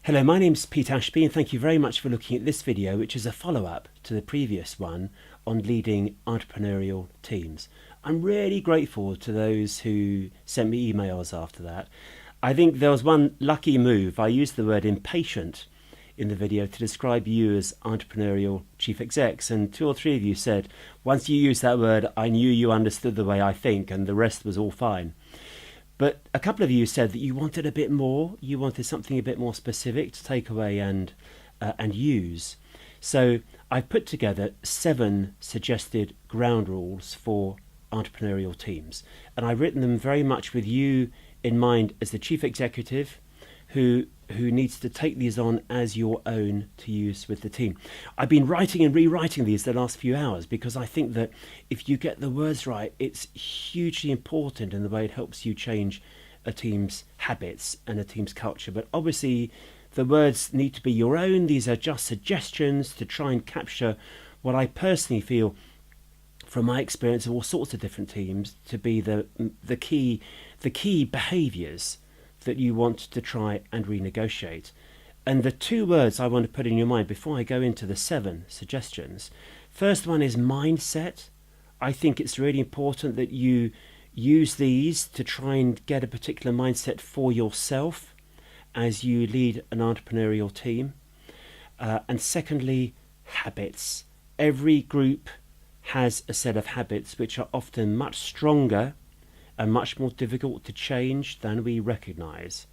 Hello, my name's Pete Ashby and thank you very much for looking at this video, which is a follow-up to the previous one on leading entrepreneurial teams. I'm really grateful to those who sent me emails after that. I think there was one lucky move. I used the word impatient in the video to describe you as entrepreneurial chief execs, and 2 or 3 of you said, once you used that word, I knew you understood the way I think and the rest was all fine. But a couple of you said that you wanted a bit more, you wanted something a bit more specific to take away and use. So I've put together 7 suggested ground rules for entrepreneurial teams. And I've written them very much with you in mind as the chief executive who needs to take these on as your own to use with the team. I've been writing and rewriting these the last few hours because I think that if you get the words right, it's hugely important in the way it helps you change a team's habits and a team's culture. But obviously the words need to be your own. These are just suggestions to try and capture what I personally feel from my experience of all sorts of different teams to be the key behaviours that you want to try and renegotiate. And the 2 words I want to put in your mind before I go into the 7 suggestions. First one is mindset. I think it's really important that you use these to try and get a particular mindset for yourself as you lead an entrepreneurial team. And secondly, habits. Every group has a set of habits which are often much stronger and much more difficult to change than we recognise.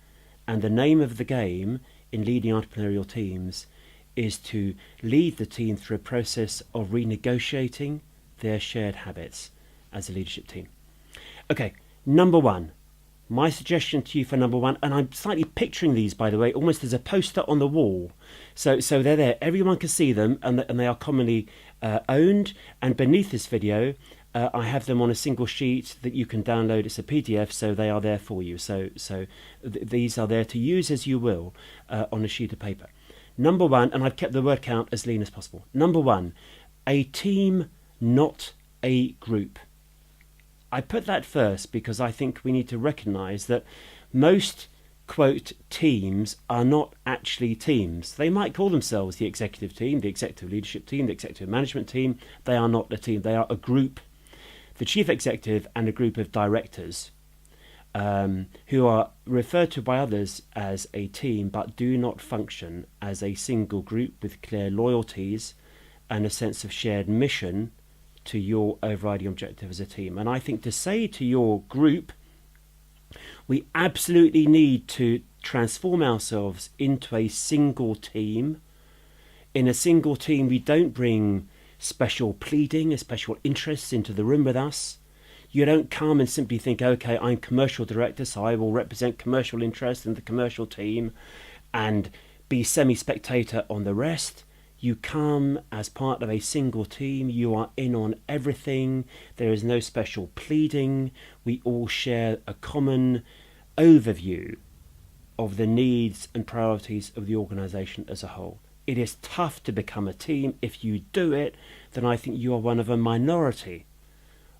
And the name of the game in leading entrepreneurial teams is to lead the team through a process of renegotiating their shared habits as a leadership team. Okay, number 1. My suggestion to you for number 1, and I'm slightly picturing these, by the way, almost as a poster on the wall. So they're there, everyone can see them, and they are commonly owned. And beneath this video, I have them on a single sheet that you can download. It's a PDF, so they are there for you. These are there to use as you will on a sheet of paper. Number 1, and I've kept the word count as lean as possible. Number 1, a team, not a group. I put that first because I think we need to recognise that most, quote, teams are not actually teams. They might call themselves the executive team, the executive leadership team, the executive management team. They are not a team. They are a group. The chief executive and a group of directors who are referred to by others as a team but do not function as a single group with clear loyalties and a sense of shared mission to your overriding objective as a team. And I think to say to your group, we absolutely need to transform ourselves into a single team. In a single team, we don't bring special pleading and special interests into the room with us. You don't come and simply think, okay, I'm commercial director, so I will represent commercial interests in the commercial team and be semi-spectator on the rest. You come as part of a single team. You are in on everything. There is no special pleading. We all share a common overview of the needs and priorities of the organisation as a whole. It is tough to become a team. If you do it, then I think you are one of a minority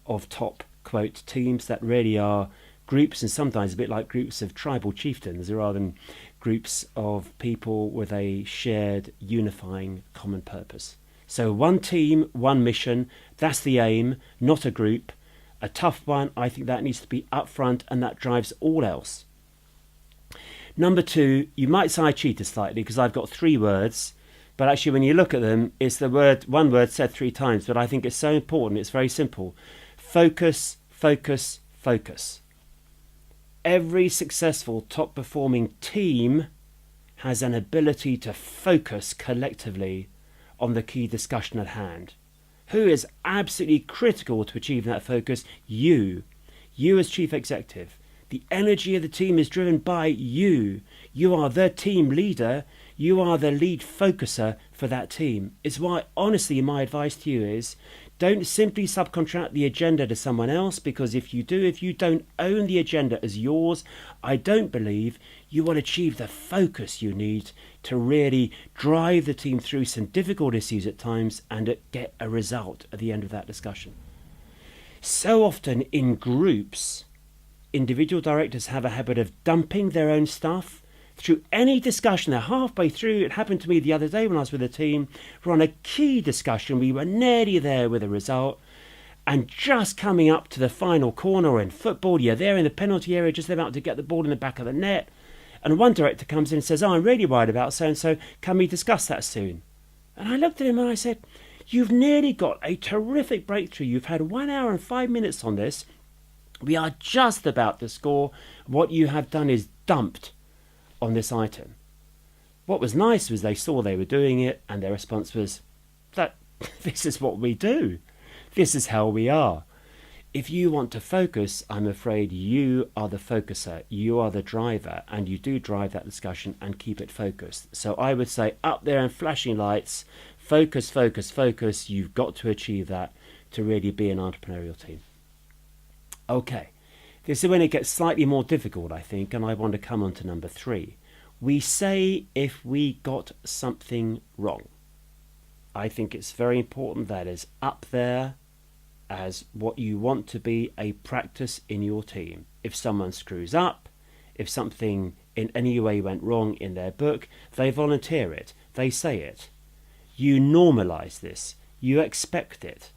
of top, quote, teams that really are groups, and sometimes a bit like groups of tribal chieftains rather than groups of people with a shared, unifying, common purpose. So one team, one mission, that's the aim, not a group. A tough one, I think that needs to be upfront, and that drives all else. Number 2, you might say I cheated slightly because I've got 3 words, but actually when you look at them, it's one word said 3 times, but I think it's so important. It's very simple. Focus, focus, focus. Every successful top performing team has an ability to focus collectively on the key discussion at hand. Who is absolutely critical to achieving that focus? You as chief executive. The energy of the team is driven by you. You are the team leader. You are the lead focuser for that team. It's why, honestly, my advice to you is don't simply subcontract the agenda to someone else, because if you don't own the agenda as yours, I don't believe you will achieve the focus you need to really drive the team through some difficult issues at times and get a result at the end of that discussion. So often in groups, individual directors have a habit of dumping their own stuff, through any discussion. They're halfway through. It happened to me the other day when I was with a team. We're on a key discussion. We were nearly there with a result. And just coming up to the final corner, or in football, you're there in the penalty area, just about to get the ball in the back of the net. And one director comes in and says, I'm really worried about so-and-so. Can we discuss that soon? And I looked at him and I said, you've nearly got a terrific breakthrough. You've had 1 hour and 5 minutes on this. We are just about to score. What you have done is dumped on this item. What was nice was they saw they were doing it and their response was, that this is what we do. This is how we are. If you want to focus, I'm afraid you are the focuser, you are the driver, and you do drive that discussion and keep it focused. So I would say up there and flashing lights, focus, focus, focus. You've got to achieve that to really be an entrepreneurial team. Okay, this is when it gets slightly more difficult, I think, and I want to come on to number 3. We say if we got something wrong. I think it's very important that is up there as what you want to be a practice in your team. If someone screws up, if something in any way went wrong in their book, they volunteer it, they say it. You normalize this, you expect it.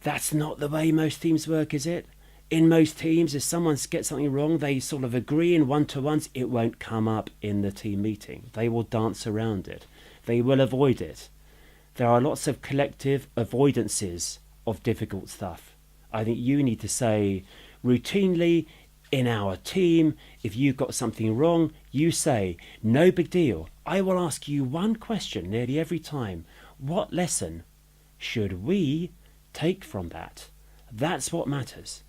That's not the way most teams work, is it? In most teams, if someone gets something wrong, they sort of agree in one-to-ones, it won't come up in the team meeting. They will dance around it. They will avoid it. There are lots of collective avoidances of difficult stuff. I think you need to say routinely in our team, if you've got something wrong, you say, no big deal. I will ask you one question nearly every time. What lesson should we take from that? That's what matters.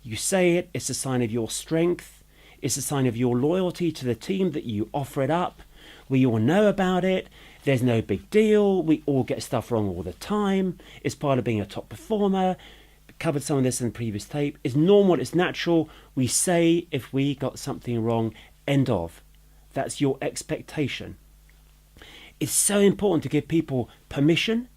You say it, it's a sign of your strength. It's a sign of your loyalty to the team that you offer it up. We all know about it. There's no big deal. We all get stuff wrong all the time. It's part of being a top performer. Covered some of this in the previous tape. It's normal, it's natural. We say if we got something wrong, end of. That's your expectation. It's so important to give people permission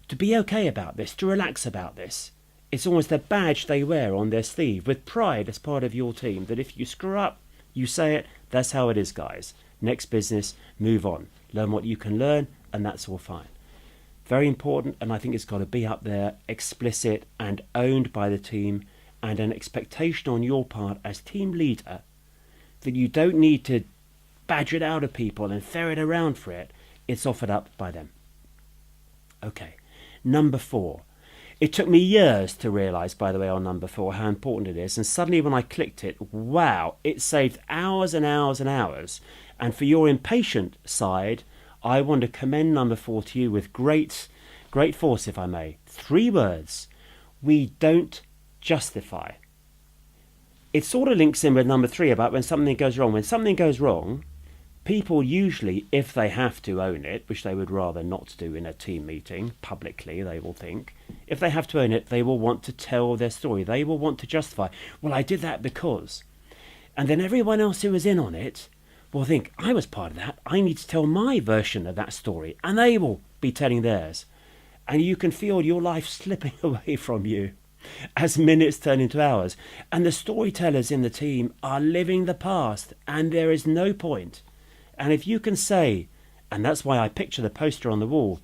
to be okay about this, to relax about this. It's almost a badge they wear on their sleeve with pride as part of your team, that if you screw up, you say it, that's how it is, guys. Next business, move on. Learn what you can learn, and that's all fine. Very important, and I think it's got to be up there, explicit and owned by the team, and an expectation on your part as team leader that you don't need to badger it out of people and ferret around for it. It's offered up by them. Okay, number 4. It took me years to realise, by the way, on number 4, how important it is. And suddenly when I clicked it, wow, it saved hours and hours and hours. And for your impatient side, I want to commend number 4 to you with great force, if I may. 3 words. We don't justify. It sort of links in with number 3 about when something goes wrong. When something goes wrong, people usually, if they have to own it, which they would rather not do in a team meeting, publicly, they will think, if they have to own it, they will want to tell their story. They will want to justify, well, I did that because. And then everyone else who was in on it will think, I was part of that. I need to tell my version of that story. And they will be telling theirs. And you can feel your life slipping away from you as minutes turn into hours. And the storytellers in the team are living the past, and there is no point. And if you can say, and that's why I picture the poster on the wall,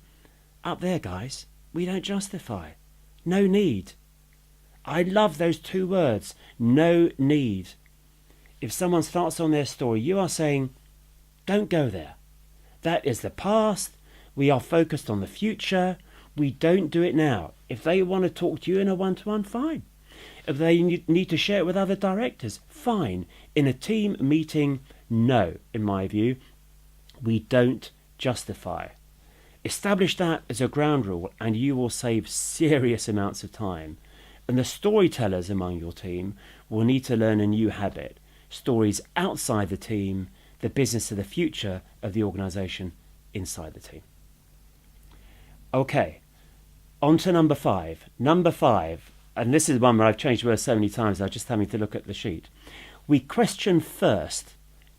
up there, guys, we don't justify. No need. I love those 2 words, no need. If someone starts on their story, you are saying, don't go there. That is the past. We are focused on the future. We don't do it now. If they want to talk to you in a one-to-one, fine. If they need to share it with other directors, fine. In a team meeting, no, in my view, we don't justify. Establish that as a ground rule and you will save serious amounts of time. And the storytellers among your team will need to learn a new habit. Stories outside the team, the business of the future of the organisation inside the team. Okay, on to number 5. Number 5, and this is one where I've changed words so many times I'm just having to look at the sheet. We question first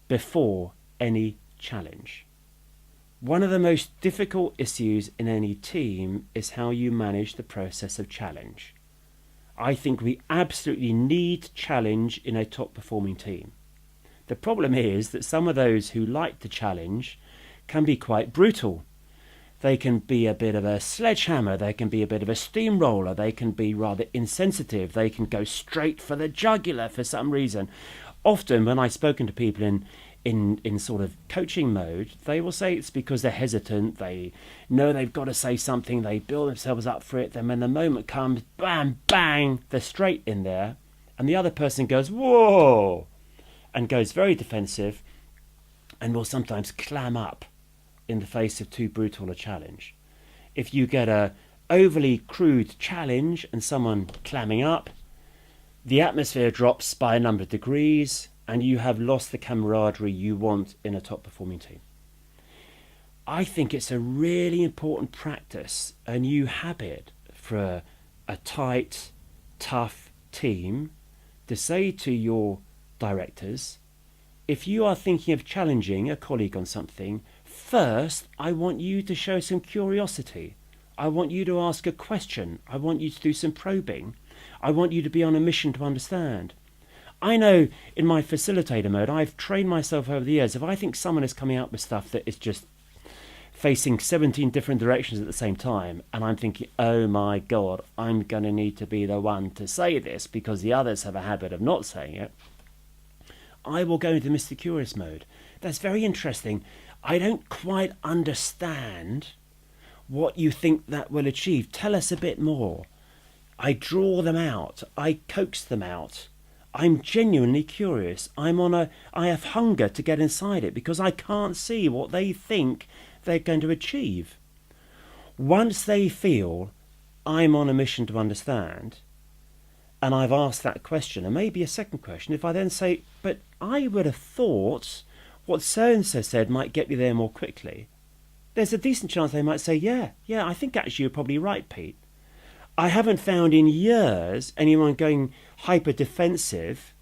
before any challenge. One of the most difficult issues in any team is how you manage the process of challenge. I think we absolutely need challenge in a top performing team. The problem is that some of those who like the challenge can be quite brutal. They can be a bit of a sledgehammer, they can be a bit of a steamroller, they can be rather insensitive, they can go straight for the jugular for some reason. Often when I've spoken to people in sort of coaching mode, they will say it's because they're hesitant, they know they've got to say something, they build themselves up for it, then when the moment comes, bam, bang, they're straight in there, and the other person goes, whoa, and goes very defensive and will sometimes clam up in the face of too brutal a challenge. If you get a overly crude challenge and someone clamming up, the atmosphere drops by a number of degrees and you have lost the camaraderie you want in a top performing team. I think it's a really important practice, a new habit for a tight, tough team to say to your directors, if you are thinking of challenging a colleague on something, first, I want you to show some curiosity. I want you to ask a question. I want you to do some probing. I want you to be on a mission to understand. I know in my facilitator mode, I've trained myself over the years, if I think someone is coming up with stuff that is just facing 17 different directions at the same time, and I'm thinking, oh my God, I'm going to need to be the one to say this because the others have a habit of not saying it, I will go into Mr. Curious mode. That's very interesting. I don't quite understand what you think that will achieve. Tell us a bit more. I draw them out. I coax them out. I'm genuinely curious. I have hunger to get inside it because I can't see what they think they're going to achieve. Once they feel I'm on a mission to understand, and I've asked that question, and maybe a second question, if I then say, but I would have thought what so-and-so said might get me there more quickly, there's a decent chance they might say, yeah, I think actually you're probably right, Pete. I haven't found in years anyone going hyper-defensive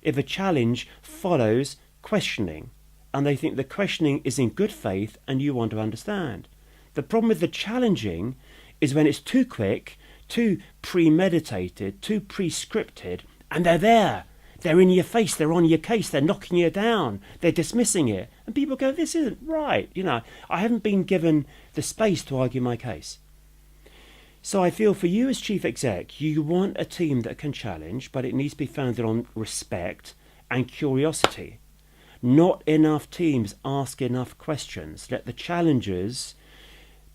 if a challenge follows questioning, and they think the questioning is in good faith and you want to understand. The problem with the challenging is when it's too quick, too premeditated, too prescripted, and they're there. They're in your face, they're on your case, they're knocking you down, they're dismissing it. And people go, this isn't right. I haven't been given the space to argue my case. So I feel for you as chief exec, you want a team that can challenge, but it needs to be founded on respect and curiosity. Not enough teams ask enough questions. Let the challengers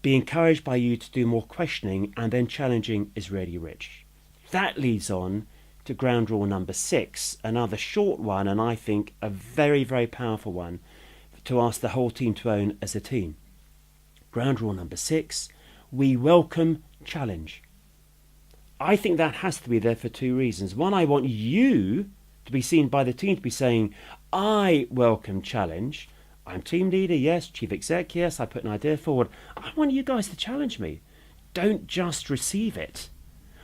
be encouraged by you to do more questioning, and then challenging is really rich. That leads on to ground rule number 6, another short one, and I think a very, very powerful one to ask the whole team to own as a team. Ground rule number 6, we welcome challenge. I think that has to be there for 2 reasons. One, I want you to be seen by the team to be saying, I welcome challenge. I'm team leader, yes. Chief exec, yes. I put an idea forward. I want you guys to challenge me. Don't just receive it.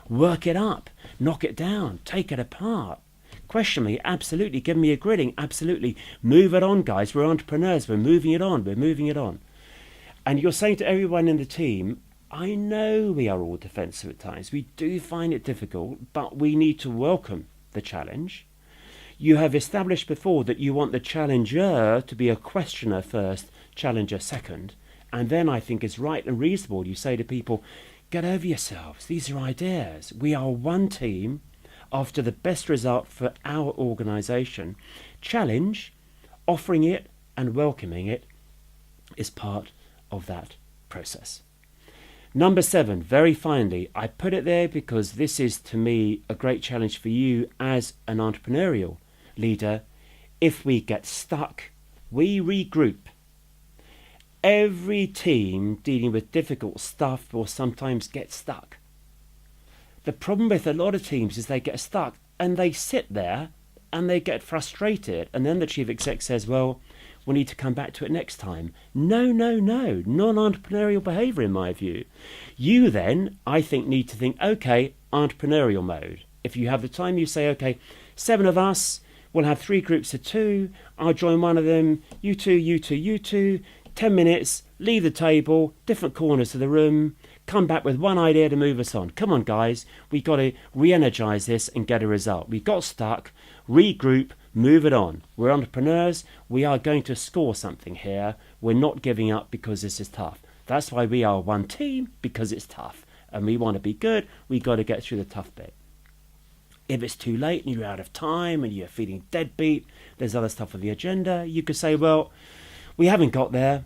Work it up, knock it down, take it apart. Question me, absolutely. Give me a grilling, absolutely. Move it on, guys. We're entrepreneurs. We're moving it on. And you're saying to everyone in the team, I know we are all defensive at times. We do find it difficult, but we need to welcome the challenge. You have established before that you want the challenger to be a questioner first, challenger second. And then I think it's right and reasonable you say to people, get over yourselves. These are ideas. We are one team after the best result for our organisation. Challenge, offering it and welcoming it is part of that process. Number 7, very finally, I put it there because this is to me a great challenge for you as an entrepreneurial leader. If we get stuck, we regroup. Every team dealing with difficult stuff will sometimes get stuck. The problem with a lot of teams is they get stuck and they sit there and they get frustrated, and then the chief exec says, well, we need to come back to it next time. No, non-entrepreneurial behaviour in my view. You then, I think, need to think, okay, entrepreneurial mode. If you have the time, you say, okay, 7 of us, we'll have 3 groups of 2, I'll join one of them, you two, 10 minutes, leave the table, different corners of the room, come back with one idea to move us on. Come on, guys, we've got to re-energise this and get a result. We got stuck, regroup, Move it on. We're entrepreneurs. We are going to score something here. We're not giving up because this is tough. That's why we are one team, because it's tough. And we want to be good. We've got to get through the tough bit. If it's too late and you're out of time and you're feeling deadbeat, there's other stuff on the agenda. You could say, well, we haven't got there.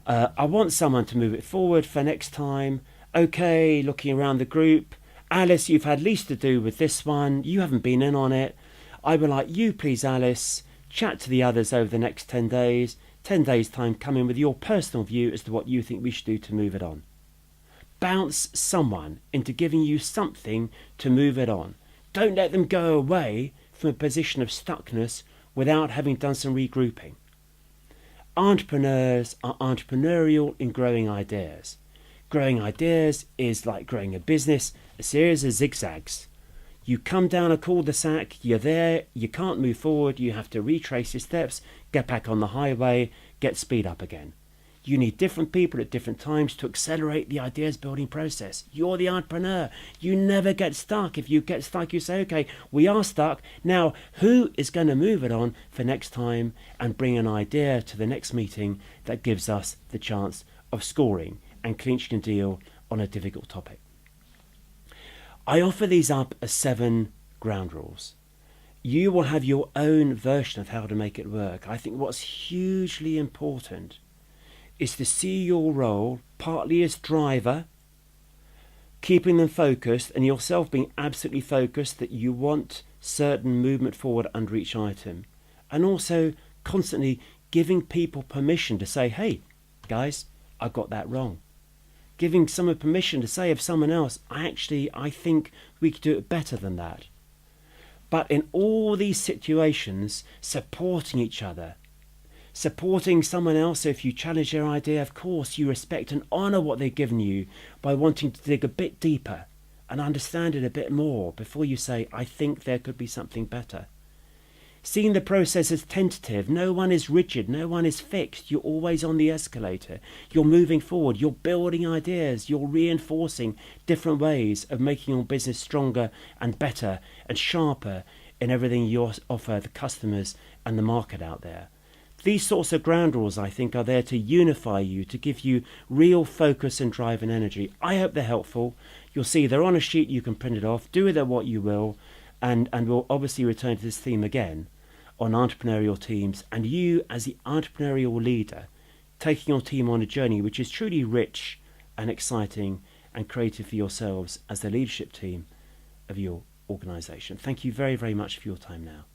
I want someone to move it forward for next time. Okay, looking around the group. Alice, you've had least to do with this one. You haven't been in on it. I would like you, please, Alice, chat to the others over the next 10 days. 10 days' time, come in with your personal view as to what you think we should do to move it on. Bounce someone into giving you something to move it on. Don't let them go away from a position of stuckness without having done some regrouping. Entrepreneurs are entrepreneurial in growing ideas. Growing ideas is like growing a business, a series of zigzags. You come down a cul-de-sac, you're there, you can't move forward, you have to retrace your steps, get back on the highway, get speed up again. You need different people at different times to accelerate the ideas building process. You're the entrepreneur. You never get stuck. If you get stuck, you say, okay, we are stuck. Now, who is going to move it on for next time and bring an idea to the next meeting that gives us the chance of scoring and clinching a deal on a difficult topic? I offer these up as 7 ground rules. You will have your own version of how to make it work. I think what's hugely important is to see your role partly as driver, keeping them focused, and yourself being absolutely focused that you want certain movement forward under each item, and also constantly giving people permission to say, hey, guys, I got that wrong. Giving someone permission to say of someone else, I think we could do it better than that. But in all these situations, supporting each other, supporting someone else. So if you challenge their idea, of course, you respect and honour what they've given you by wanting to dig a bit deeper and understand it a bit more before you say, I think there could be something better. Seeing the process as tentative, no one is rigid, no one is fixed. You're always on the escalator. You're moving forward, you're building ideas, you're reinforcing different ways of making your business stronger and better and sharper in everything you offer the customers and the market out there. These sorts of ground rules, I think, are there to unify you, to give you real focus and drive and energy. I hope they're helpful. You'll see they're on a sheet, you can print it off, do with it what you will, and we'll obviously return to this theme again on entrepreneurial teams, and you as the entrepreneurial leader taking your team on a journey which is truly rich and exciting and creative for yourselves as the leadership team of your organisation. Thank you very, very much for your time now.